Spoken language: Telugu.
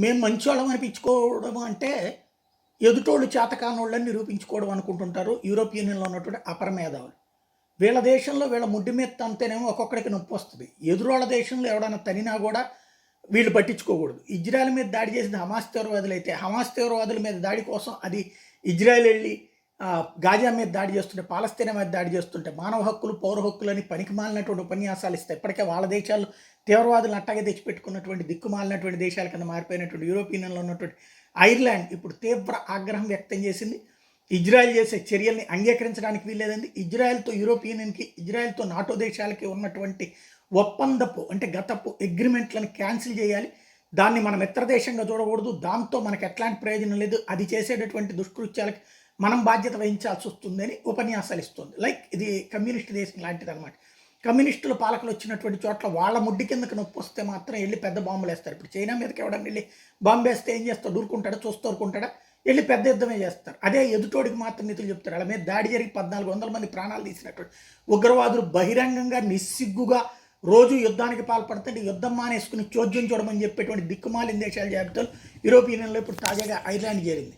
మేము మంచోళ్ళం అనిపించుకోవడం అంటే ఎదుటోళ్ళు చేతకానోళ్ళని నిరూపించుకోవడం అనుకుంటుంటారు యూరోపియన్ యూనియన్లో ఉన్నటువంటి అపర మేధావులు. వీళ్ళ దేశంలో వీళ్ళ ముడ్డి మీద తంతేనేమో ఒక్కొక్కడికి నొప్పి వస్తుంది. ఎదురోళ్ళ దేశంలో ఎవడన్నా తనినా కూడా వీళ్ళు పట్టించుకోకూడదు. ఇజ్రాయెల్ మీద దాడి చేసిన హమాస్ తీవ్రవాదులు అయితే హమాస్ తీవ్రవాదుల మీద దాడి కోసం అది ఇజ్రాయెల్ వెళ్ళి గాజా మీద దాడి చేస్తుంటే, పాలస్తీనా మీద దాడి చేస్తుంటే మానవ హక్కులు పౌర హక్కులని పనికిమాలినటువంటి ఉపన్యాసాలు ఇస్తాయి. ఇప్పటికే వాళ్ళ దేశాల్లో తీవ్రవాదులను అట్టగే తెచ్చిపెట్టుకున్నటువంటి దిక్కుమాలినటువంటి దేశాల కింద మారిపోయినటువంటి యూరోపియన్లో ఉన్నటువంటి ఐర్లాండ్ ఇప్పుడు తీవ్ర ఆగ్రహం వ్యక్తం చేసింది. ఇజ్రాయెల్ చేసే చర్యల్ని అంగీకరించడానికి వీల్లేదండి. ఇజ్రాయెల్తో యూరోపియన్ యూనియన్కి, ఇజ్రాయెల్తో నాటో దేశాలకి ఉన్నటువంటి ఒప్పందపు అంటే గతపు అగ్రిమెంట్లను క్యాన్సిల్ చేయాలి. దాన్ని మనం మిత్ర దేశంగా చూడకూడదు. దాంతో మనకు ఎట్లాంటి ప్రయోజనం లేదు. అది చేసేటటువంటి దుష్కృత్యాలకి మనం బాధ్యత వహించాల్సి వస్తుందని ఉపన్యాసాలు ఇస్తుంది. లైక్ ఇది కమ్యూనిస్ట్ దేశం లాంటిది అనమాట. కమ్యూనిస్టుల పాలకులు వచ్చినటువంటి చోట్ల వాళ్ళ ముడ్డి కిందకి నొప్పి వస్తే మాత్రం వెళ్ళి పెద్ద బాంబులు వేస్తారు. ఇప్పుడు చైనా మీదకి ఎవడన్నా వెళ్ళి బాంబు వేస్తే ఏం చేస్తాడు? ఊరుకుంటాడా? చూస్తూ ఊరుకుంటాడా? వెళ్ళి పెద్ద యుద్ధమే చేస్తారు. అదే ఎదుటోడికి మాత్రం నిధులు చెప్తారు. వాళ్ళ మీద దాడి జరిగి 1400 మంది ప్రాణాలు తీసినటువంటి ఉగ్రవాదులు బహిరంగంగా నిస్సిగ్గుగా రోజు యుద్ధానికి పాల్పడుతుంటే యుద్ధం మానేసుకుని చోద్యం చూడమని చెప్పేటువంటి దిక్కుమాలిన దేశాల జాబితాలు యూరోపియన్ యూనియన్లో ఇప్పుడు తాజాగా ఐర్లాండ్ చేరింది.